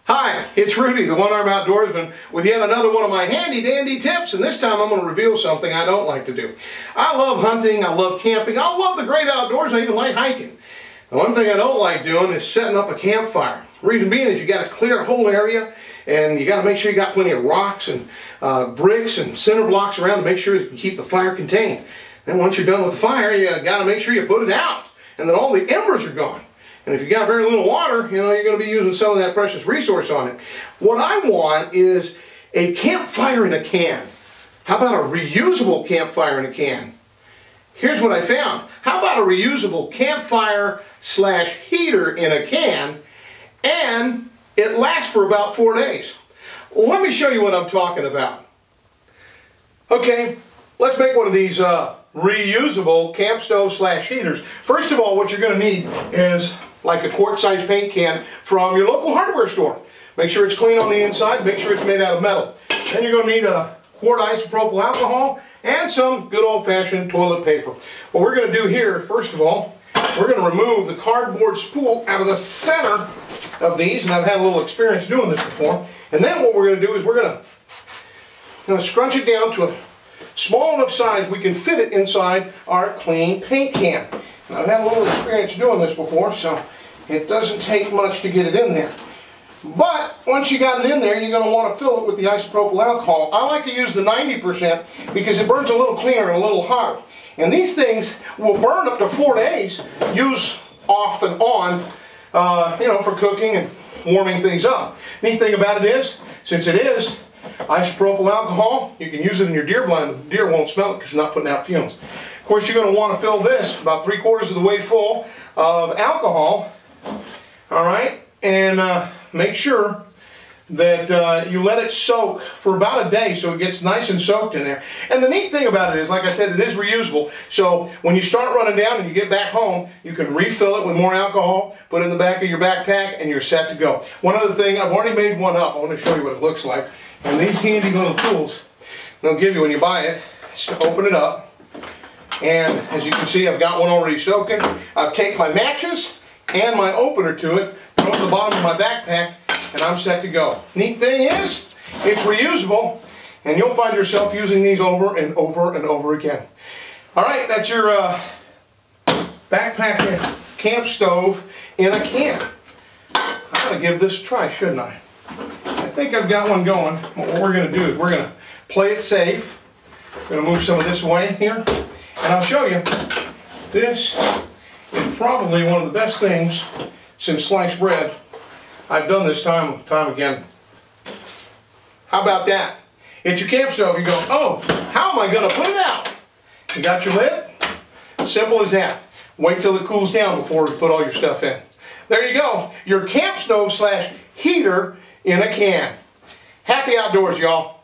Hi, it's Rudy, the one-armed outdoorsman, with yet another one of my handy-dandy tips, and this time I'm going to reveal something I don't like to do. I love hunting, I love camping, I love the great outdoors, I even like hiking. The one thing I don't like doing is setting up a campfire. Reason being is you got to clear a whole area, and you got to make sure you got plenty of rocks and bricks and cinder blocks around to make sure you can keep the fire contained. Then once you're done with the fire, you got to make sure you put it out, and then all the embers are gone. And if you got very little water, you know, you're going to be using some of that precious resource on it. What I want is a campfire in a can. How about a reusable campfire in a can? Here's what I found. How about a reusable campfire / heater in a can, and it lasts for about 4 days? Well, let me show you what I'm talking about. Okay, let's make one of these reusable camp stove / heaters. First of all, what you're going to need is like a quart-sized paint can from your local hardware store. Make sure it's clean on the inside, make sure it's made out of metal. Then you're going to need a quart isopropyl alcohol and some good old-fashioned toilet paper. What we're going to do here, first of all, we're going to remove the cardboard spool out of the center of these, and I've had a little experience doing this before. And then what we're going to do is we're going to scrunch it down to a small enough size we can fit it inside our clean paint can. Now, I've had a little experience doing this before, so it doesn't take much to get it in there. But once you got it in there, you're going to want to fill it with the isopropyl alcohol. I like to use the 90% because it burns a little cleaner and a little hotter. And these things will burn up to 4 days, use off and on, you know, for cooking and warming things up. Neat thing about it is, since it is isopropyl alcohol, you can use it in your deer blind. The deer won't smell it because it's not putting out fumes. Of course, you're going to want to fill this about 3/4 of the way full of alcohol. All right, and make sure that you let it soak for about a day so it gets nice and soaked in there. And the neat thing about it is, like I said, it is reusable. So when you start running down and you get back home, you can refill it with more alcohol, put it in the back of your backpack, and you're set to go. One other thing, I've already made one up. I want to show you what it looks like. And these handy little tools they'll give you when you buy it is to open it up. And as you can see, I've got one already soaking. I've taped my matches and my opener to it, put it on the bottom of my backpack, and I'm set to go. Neat thing is, it's reusable, and you'll find yourself using these over and over and over again. All right, that's your backpack camp stove in a can. I'm going to give this a try, shouldn't I? I think I've got one going. What we're going to do is we're going to play it safe. I'm going to move some of this away here. And I'll show you, this is probably one of the best things since sliced bread. I've done this time and time again. How about that? It's your camp stove. You go, oh, how am I going to put it out? You got your lid? Simple as that. Wait till it cools down before you put all your stuff in. There you go. Your camp stove / heater in a can. Happy outdoors, y'all.